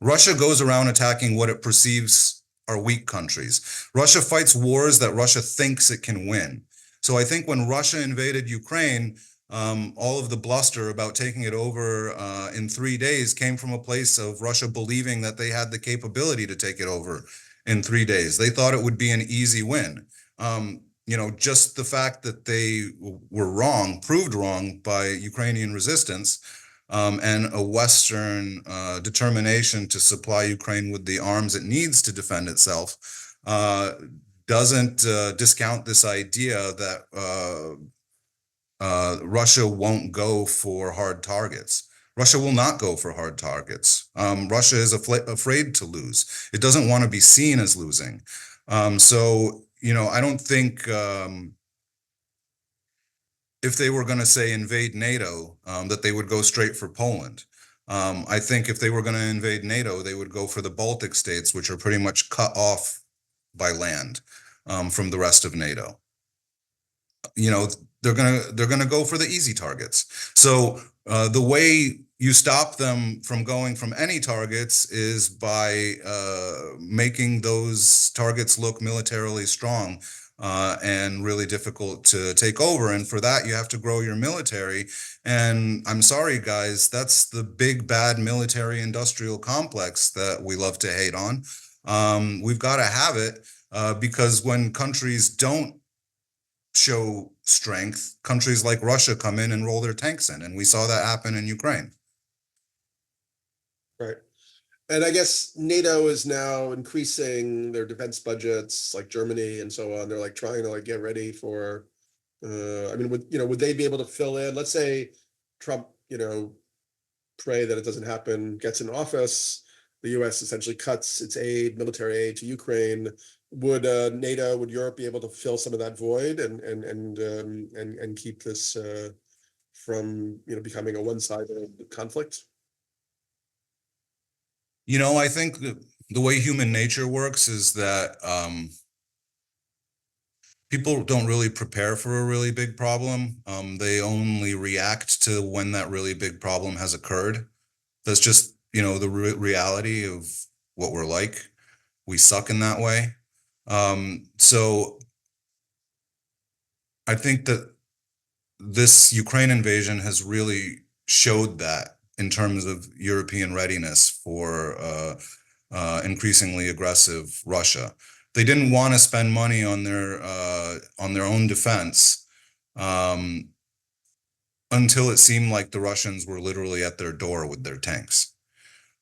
Russia goes around attacking what it perceives are weak countries. Russia fights wars that Russia thinks it can win. So I think when Russia invaded Ukraine, all of the bluster about taking it over in 3 days came from a place of Russia believing that they had the capability to take it over in 3 days. They thought it would be an easy win. Just the fact that they were wrong, proved wrong by Ukrainian resistance, and a Western determination to supply Ukraine with the arms it needs to defend itself, doesn't discount this idea that Russia won't go for hard targets. Russia will not go for hard targets. Russia is afraid to lose. It doesn't want to be seen as losing. So I don't think if they were going to say invade NATO, that they would go straight for Poland. I think if they were going to invade NATO, they would go for the Baltic states, which are pretty much cut off by land from the rest of NATO. They're gonna go for the easy targets. So the way you stop them from going from any targets is by making those targets look militarily strong and really difficult to take over. And for that, you have to grow your military. And I'm sorry, guys, that's the big bad military industrial complex that we love to hate on. We've got to have it because when countries don't show strength, countries like Russia come in and roll their tanks in, and we saw that happen in Ukraine. Right. And I guess NATO is now increasing their defense budgets, like Germany and so on. They're like trying to like get ready for. I mean, would they be able to fill in? Let's say Trump, pray that it doesn't happen, gets in office. The U.S. essentially cuts its military aid to Ukraine. Would NATO, would Europe be able to fill some of that void and keep this from becoming a one-sided conflict? I think the way human nature works is that people don't really prepare for a really big problem. They only react to when that really big problem has occurred. That's just, the reality of what we're like. We suck in that way. So I think that this Ukraine invasion has really showed that in terms of European readiness for increasingly aggressive Russia. They didn't want to spend money on their own defense until it seemed like the Russians were literally at their door with their tanks.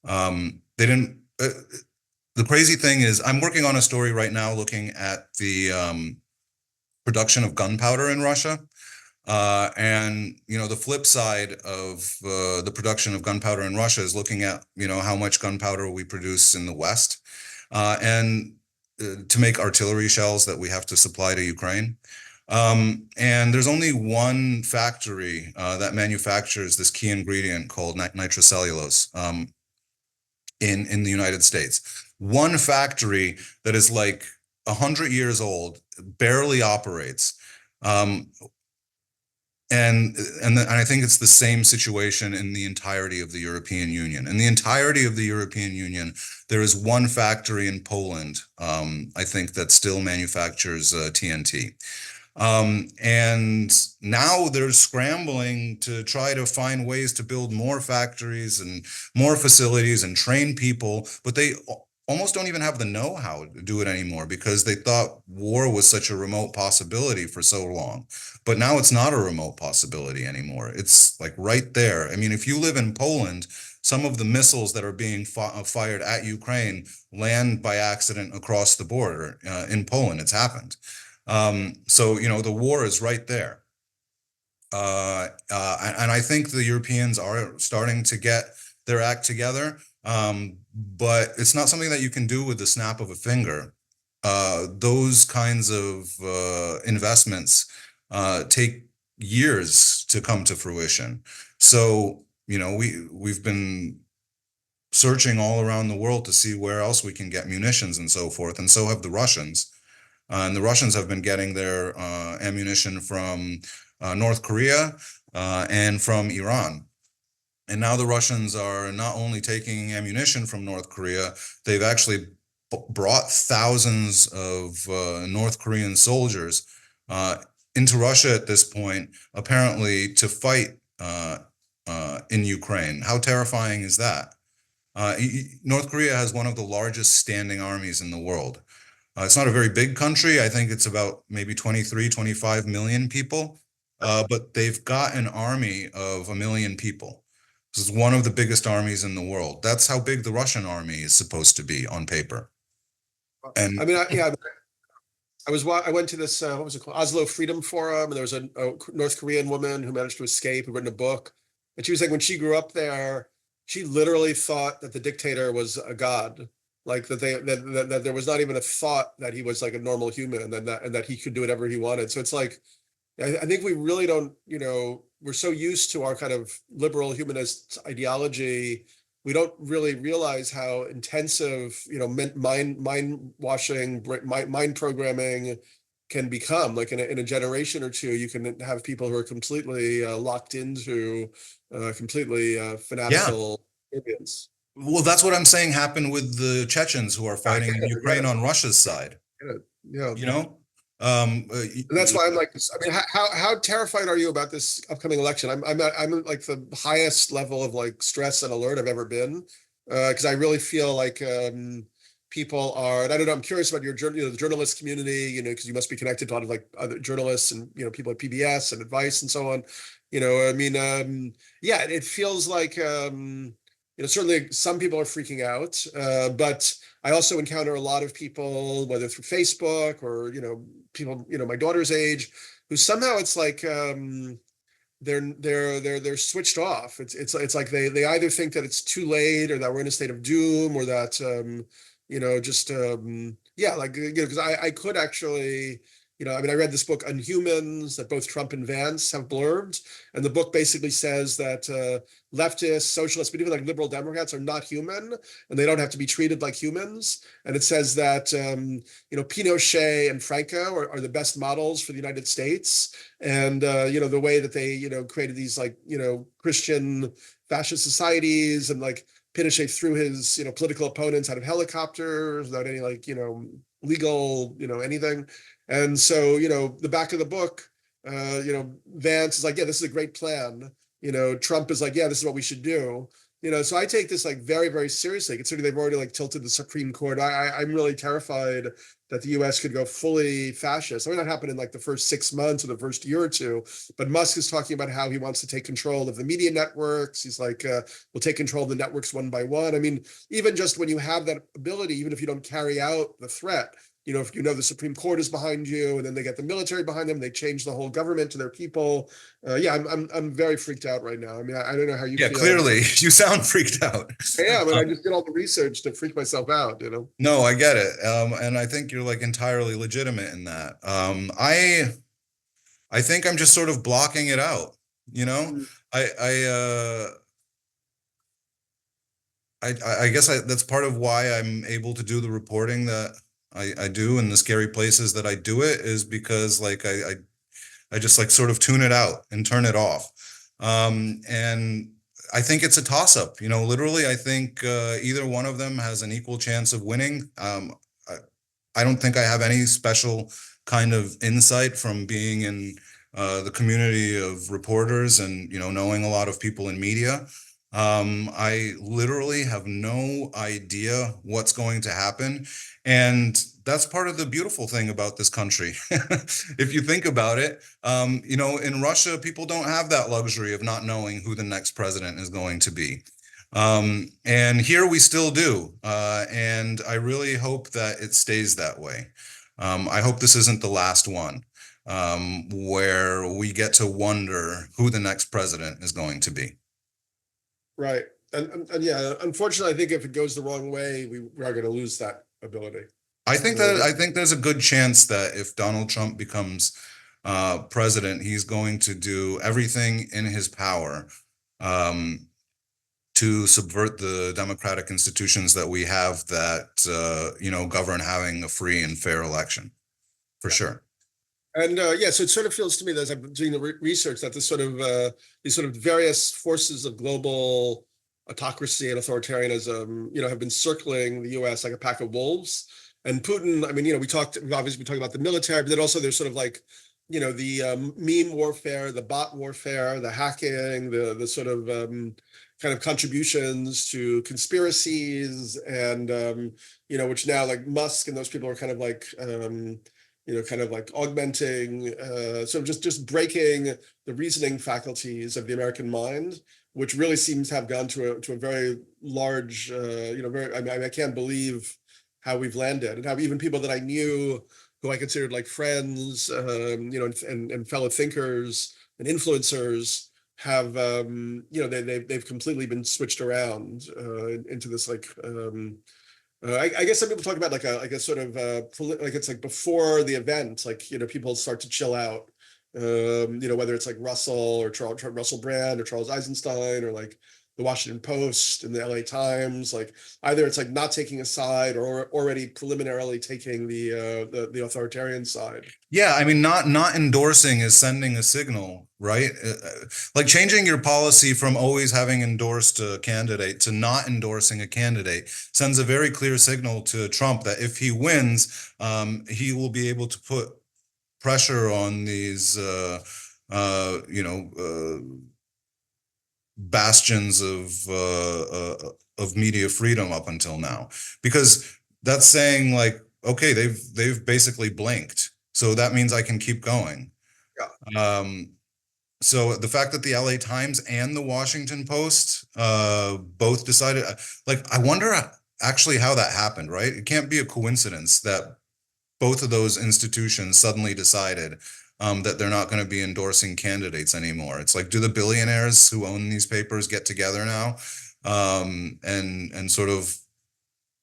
They didn't. The crazy thing is, I'm working on a story right now looking at the production of gunpowder in Russia. And the flip side of the production of gunpowder in Russia is looking at how much gunpowder we produce in the West, and to make artillery shells that we have to supply to Ukraine. And there's only one factory that manufactures this key ingredient called nitrocellulose in the United States. One factory that is like 100 years old, barely operates. And I think it's the same situation in the entirety of the European Union. In the entirety of the European Union, there is one factory in Poland, I think, that still manufactures TNT. And now they're scrambling to try to find ways to build more factories and more facilities and train people, but they almost don't even have the know-how to do it anymore because they thought war was such a remote possibility for so long. But now it's not a remote possibility anymore. It's like right there. I mean, if you live in Poland, some of the missiles that are being fired at Ukraine land by accident across the border in Poland. It's happened. So, the war is right there. And I think the Europeans are starting to get their act together. But it's not something that you can do with the snap of a finger. Those kinds of investments take years to come to fruition. So, we've been searching all around the world to see where else we can get munitions and so forth, and so have the Russians. And the Russians have been getting their ammunition from North Korea and from Iran. And now the Russians are not only taking ammunition from North Korea, they've actually brought thousands of North Korean soldiers into Russia at this point, apparently to fight in Ukraine. How terrifying is that? North Korea has one of the largest standing armies in the world. It's not a very big country. I think it's about maybe 23, 25 million people, but they've got an army of 1 million people. This is one of the biggest armies in the world. That's how big the Russian army is supposed to be on paper. And I mean, yeah, I went to this, what was it called? Oslo Freedom Forum, and there was a North Korean woman who managed to escape, who written a book. And she was like, when she grew up there, she literally thought that the dictator was a god. Like that there was not even a thought that he was like a normal human and that he could do whatever he wanted. So it's like, I think we really don't, we're so used to our kind of liberal humanist ideology. We don't really realize how intensive, mind washing, mind programming can become. Like in a generation or two, you can have people who are completely locked into completely yeah, fanatical opinions. well, that's what I'm saying happened with the Chechens who are I fighting in get Ukraine it, on Russia's side, I get it. Yeah. you know? Um, uh, y- And that's why I'm like, I mean, how terrified are you about this upcoming election? I'm at like the highest level of like stress and alert I've ever been, because I really feel like people are, and I don't know, I'm curious about the journalist community, because you must be connected to a lot of like other journalists and people at PBS and advice and so on. I mean, yeah, it feels like certainly some people are freaking out, but I also encounter a lot of people, whether through Facebook or people my daughter's age, who somehow it's like they're switched off. It's like they either think that it's too late or that we're in a state of doom or that just yeah, like because I could actually I mean I read this book Unhumans that both Trump and Vance have blurbed, and the book basically says that leftists, socialists, but even like liberal Democrats are not human and they don't have to be treated like humans. And it says that Pinochet and Franco are the best models for the United States, and the way that they created these like Christian fascist societies, and like Pinochet threw his political opponents out of helicopters without any like legal anything. And so the back of the book, Vance is like, yeah, this is a great plan. Trump is like, yeah, this is what we should do. So I take this like very, very seriously, considering they've already like tilted the Supreme Court. I'm really terrified that the US could go fully fascist. I mean, that happened in like the first 6 months or the first year or two, but Musk is talking about how he wants to take control of the media networks. He's like, we'll take control of the networks one by one. I mean, even just when you have that ability, even if you don't carry out the threat, if the Supreme Court is behind you, and then they get the military behind them, they change the whole government to their people. Yeah, I'm very freaked out right now. I mean, I don't know how you yeah, feel. clearly you sound freaked out. Yeah, but I Um, just did all the research to freak myself out. no, I get it. And I think you're like entirely legitimate in that. I think I'm just sort of blocking it out, you know? Mm. I I uh I guess that's part of why I'm able to do the reporting that I do in the scary places that I do it, is because like I just like sort of tune it out and turn it off. And I think it's a toss up, literally. I think either one of them has an equal chance of winning. I don't think I have any special kind of insight from being in the community of reporters and, knowing a lot of people in media. I literally have no idea what's going to happen. And that's part of the beautiful thing about this country. If you think about it, in Russia, people don't have that luxury of not knowing who the next president is going to be. And here we still do. And I really hope that it stays that way. I hope this isn't the last one where we get to wonder who the next president is going to be. Right. And yeah, unfortunately, I think if it goes the wrong way, we are going to lose that ability. I think there's a good chance that if Donald Trump becomes president, he's going to do everything in his power to subvert the democratic institutions that we have that govern having a free and fair election, for sure. And yeah, so it sort of feels to me that as I'm doing the research that these sort of various forces of global autocracy and authoritarianism, have been circling the U.S. like a pack of wolves. And Putin, I mean, we obviously talked about the military, but then also there's sort of like, the meme warfare, the bot warfare, the hacking, the sort of kind of contributions to conspiracies, and which now like Musk and those people are kind of like kind of like augmenting, sort of just breaking the reasoning faculties of the American mind, which really seems to have gone to a very large, very. I mean, I can't believe how we've landed, and how even people that I knew, who I considered like friends, and fellow thinkers and influencers, have, they've completely been switched around into this like. I guess some people talk about like a sort of like it's like before the event, like people start to chill out. Whether it's like Russell or Russell Brand or Charles Eisenstein or like the Washington Post and the LA Times, like either it's like not taking a side or already preliminarily taking the authoritarian side. Yeah, I mean, not endorsing is sending a signal, right? Like changing your policy from always having endorsed a candidate to not endorsing a candidate sends a very clear signal to Trump that if he wins, he will be able to put pressure on these, bastions of media freedom up until now, because that's saying like, okay, they've basically blinked, so that means I can keep going. Yeah. So the fact that the LA Times and the Washington Post both decided, like, I wonder actually how that happened, right? It can't be a coincidence that both of those institutions suddenly decided that they're not going to be endorsing candidates anymore. It's like, do the billionaires who own these papers get together now and sort of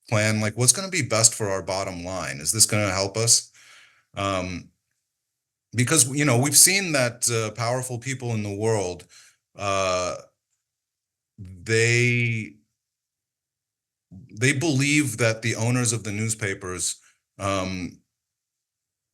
plan like what's going to be best for our bottom line? Is this going to help us? Because we've seen that powerful people in the world, they believe that the owners of the newspapers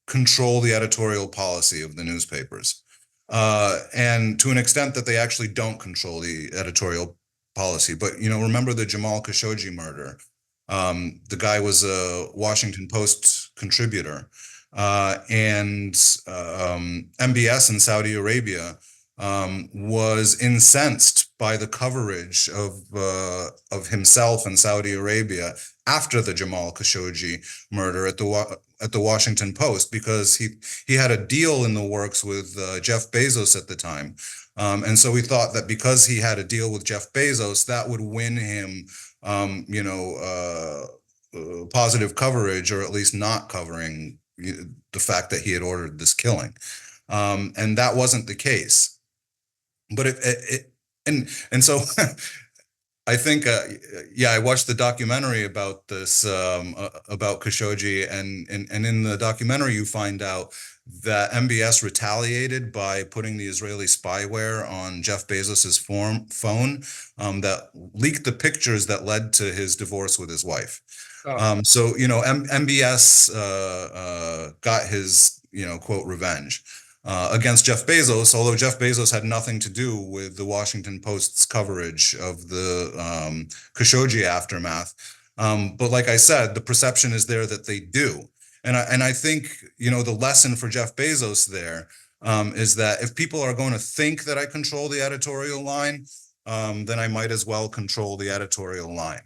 control the editorial policy of the newspapers, and to an extent that they actually don't control the editorial policy. But remember the Jamal Khashoggi murder. The guy was a Washington Post contributor, and MBS in Saudi Arabia was incensed by the coverage of himself in Saudi Arabia after the Jamal Khashoggi murder at the Washington Post, because he had a deal in the works with Jeff Bezos at the time, and so he thought that because he had a deal with Jeff Bezos, that would win him, positive coverage, or at least not covering the fact that he had ordered this killing, and that wasn't the case. But and so I think, I watched the documentary about this, about Khashoggi, and in the documentary you find out that MBS retaliated by putting the Israeli spyware on Jeff Bezos's phone that leaked the pictures that led to his divorce with his wife. Oh. So MBS got his quote revenge against Jeff Bezos, although Jeff Bezos had nothing to do with the Washington Post's coverage of the Khashoggi aftermath. But like I said, the perception is there that they do. And I think, the lesson for Jeff Bezos there is that if people are going to think that I control the editorial line, then I might as well control the editorial line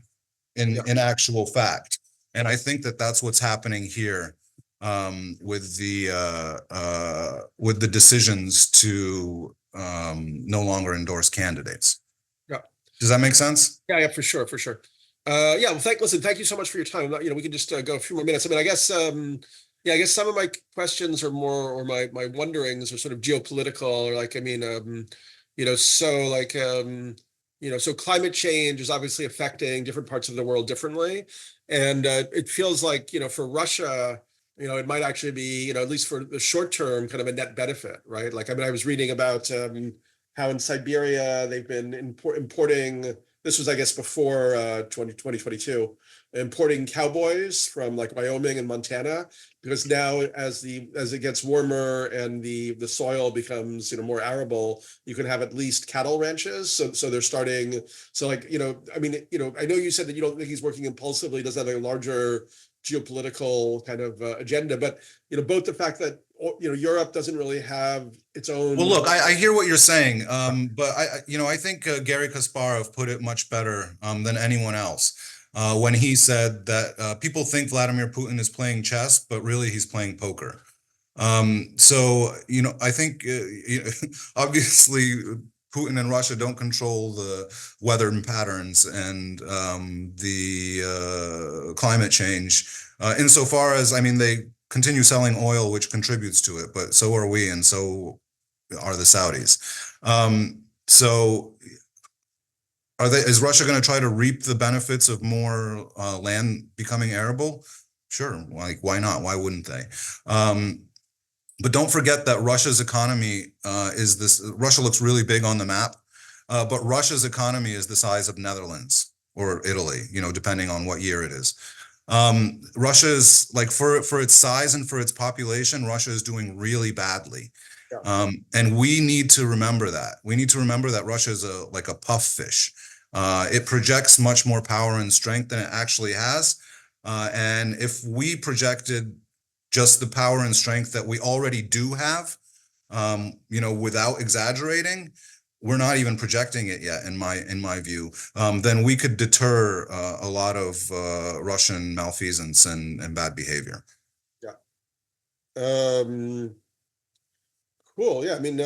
Yeah. in actual fact. And I think that that's what's happening here with the decisions to no longer endorse candidates. Yeah. Does that make sense? Yeah, for sure, for sure. Yeah, well, thank you so much for your time. We can just go a few more minutes. I mean, I guess, yeah, I guess some of my questions are more, or my wonderings are sort of geopolitical, or like, I mean, so like, so climate change is obviously affecting different parts of the world differently, and it feels like, for Russia, it might actually be, at least for the short term, kind of a net benefit, right? Like, I mean, I was reading about how in Siberia they've been importing. This was, I guess, before 2022, importing cowboys from like Wyoming and Montana, because now as it gets warmer and the soil becomes more arable, you can have at least cattle ranches. So they're starting. So like I mean I know you said that you don't think he's working impulsively, doesn't have a larger geopolitical kind of agenda, but both the fact that Europe doesn't really have its own. Well, look, I hear what you're saying, but I think Gary Kasparov put it much better than anyone else when he said that people think Vladimir Putin is playing chess, but really he's playing poker. So I think obviously Putin and Russia don't control the weather patterns and the climate change insofar as, I mean, they continue selling oil, which contributes to it, but so are we, and so are the Saudis. So is Russia going to try to reap the benefits of more land becoming arable? Sure. Like, why not? Why wouldn't they? But don't forget that Russia's economy Russia looks really big on the map, but Russia's economy is the size of Netherlands or Italy, depending on what year it is. Russia is, like, for its size and for its population, Russia is doing really badly. Yeah. And we need to remember that. We need to remember that Russia is like a puff fish. It projects much more power and strength than it actually has. And if we projected just the power and strength that we already do have, without exaggerating, we're not even projecting it yet, in my view, then we could deter a lot of Russian malfeasance and bad behavior. Yeah. Cool. Yeah. I mean,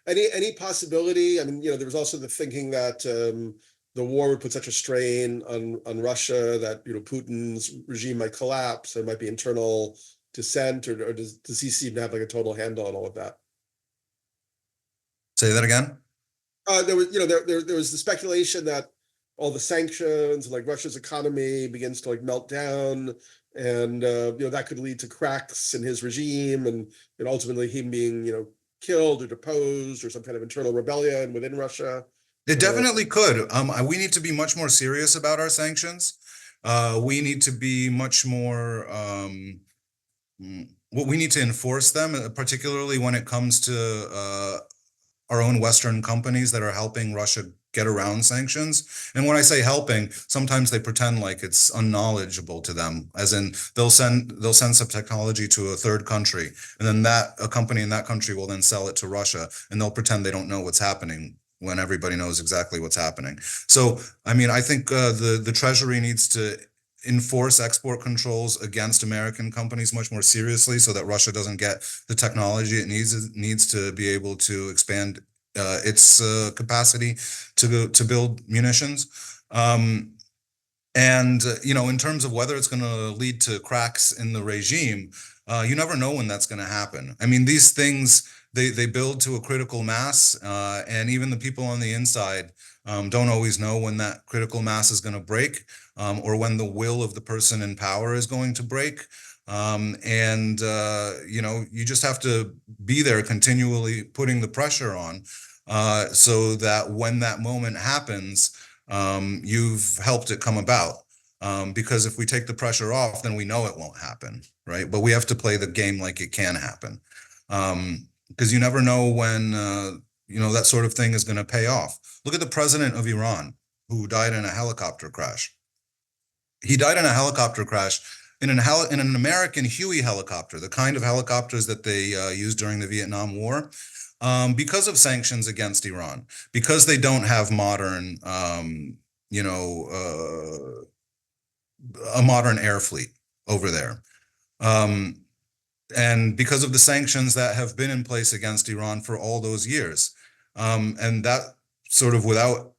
any possibility? I mean, there was also the thinking that the war would put such a strain on Russia that Putin's regime might collapse. There might be internal dissent, or does he seem to have like a total handle on all of that? Say that again. There was, there was the speculation that all the sanctions, like Russia's economy, begins to like melt down, and that could lead to cracks in his regime, and ultimately him being killed or deposed, or some kind of internal rebellion within Russia. It definitely could. We need to be much more serious about our sanctions. We need to be much more. We need to enforce them, particularly when it comes to our own Western companies that are helping Russia get around sanctions. And when I say helping, sometimes they pretend like it's unknowledgeable to them, as in they'll send some technology to a third country, and then a company in that country will then sell it to Russia, and they'll pretend they don't know what's happening when everybody knows exactly what's happening. So, I mean, I think the Treasury needs to enforce export controls against American companies much more seriously, so that Russia doesn't get the technology it needs to be able to expand its capacity to build munitions. And in terms of whether it's going to lead to cracks in the regime, you never know when that's going to happen. I mean, these things, they build to a critical mass, and even the people on the inside don't always know when that critical mass is going to break, or when the will of the person in power is going to break. You just have to be there continually putting the pressure on, so that when that moment happens, you've helped it come about. Because if we take the pressure off, then we know it won't happen, right? But we have to play the game like it can happen. Because you never know when, that sort of thing is going to pay off. Look at the president of Iran, who died in a helicopter crash. He died in a helicopter crash in an American Huey helicopter, the kind of helicopters that they used during the Vietnam War, because of sanctions against Iran, because they don't have modern, a modern air fleet over there. And because of the sanctions that have been in place against Iran for all those years. And that sort of without,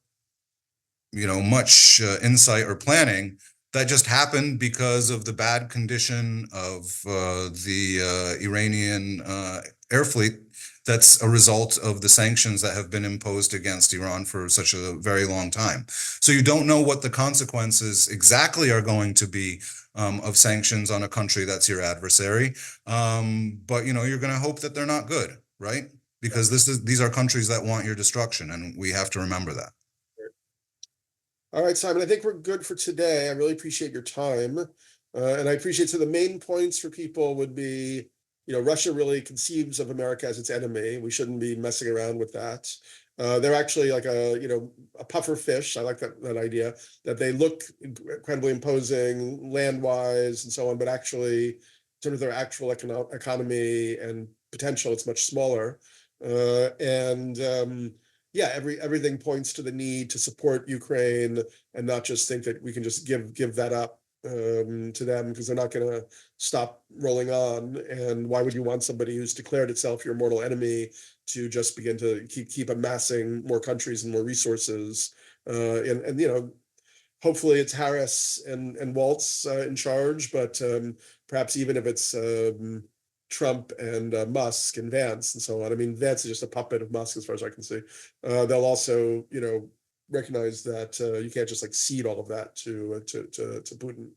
much insight or planning, that just happened because of the bad condition of the Iranian air fleet. That's a result of the sanctions that have been imposed against Iran for such a very long time. So you don't know what the consequences exactly are going to be of sanctions on a country that's your adversary. But you're going to hope that they're not good, right? Because these are countries that want your destruction, and we have to remember that. All right, Simon, I think we're good for today. I really appreciate your time. And I appreciate, so the main points for people would be, Russia really conceives of America as its enemy. We shouldn't be messing around with that. They're actually like a puffer fish. I like that idea, that they look incredibly imposing land-wise and so on, but actually, in terms of their actual economy and potential, it's much smaller. Yeah, everything points to the need to support Ukraine and not just think that we can just give that up to them, because they're not going to stop rolling on. And why would you want somebody who's declared itself your mortal enemy to just begin to keep amassing more countries and more resources? And hopefully it's Harris and Waltz in charge, but perhaps even if it's Trump and Musk and Vance and so on. I mean, Vance is just a puppet of Musk as far as I can see. They'll also, recognize that you can't just like cede all of that to Putin.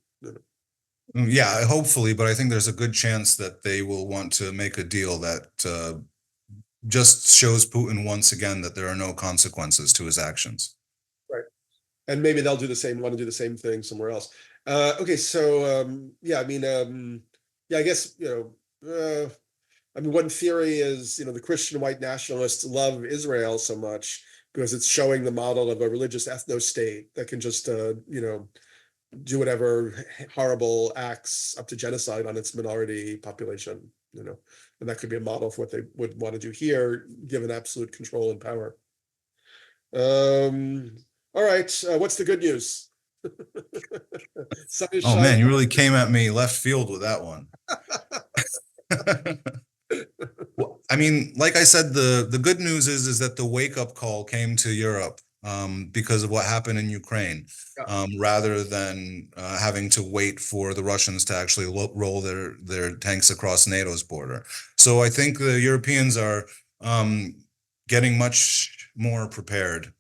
Yeah, hopefully, but I think there's a good chance that they will want to make a deal that just shows Putin once again that there are no consequences to his actions. Right. And maybe they'll want to do the same thing somewhere else. Okay, so yeah, I mean, yeah, I guess, one theory is, the Christian white nationalists love Israel so much because it's showing the model of a religious ethno-state that can just, do whatever horrible acts up to genocide on its minority population, and that could be a model for what they would want to do here, given absolute control and power. All right, what's the good news? Oh man, you really came at me left field with that one. Well, I mean, like I said, the good news is that the wake-up call came to Europe because of what happened in Ukraine, rather than having to wait for the Russians to actually roll their tanks across NATO's border. So I think the Europeans are getting much more prepared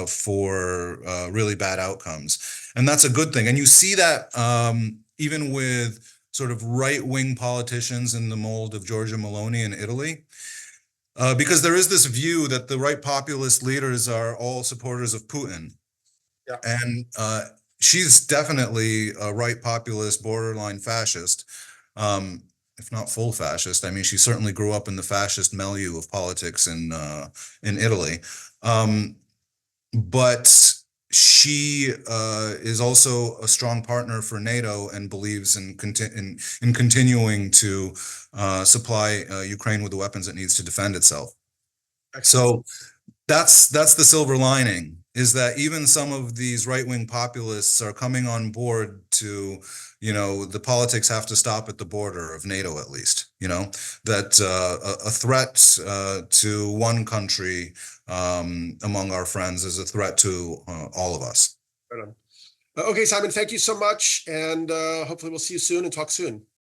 for really bad outcomes, and that's a good thing. And you see that even with sort of right-wing politicians in the mold of Giorgia Meloni in Italy, because there is this view that the right populist leaders are all supporters of Putin. Yeah. And she's definitely a right populist, borderline fascist, if not full fascist. I mean, she certainly grew up in the fascist milieu of politics in Italy. But she is also a strong partner for NATO and believes in continuing to supply Ukraine with the weapons it needs to defend itself. Excellent. So that's the silver lining, is that even some of these right-wing populists are coming on board to, the politics have to stop at the border of NATO, at least, that a threat to one country among our friends is a threat to all of us. Right on. Okay, Simon, thank you so much. And hopefully we'll see you soon and talk soon.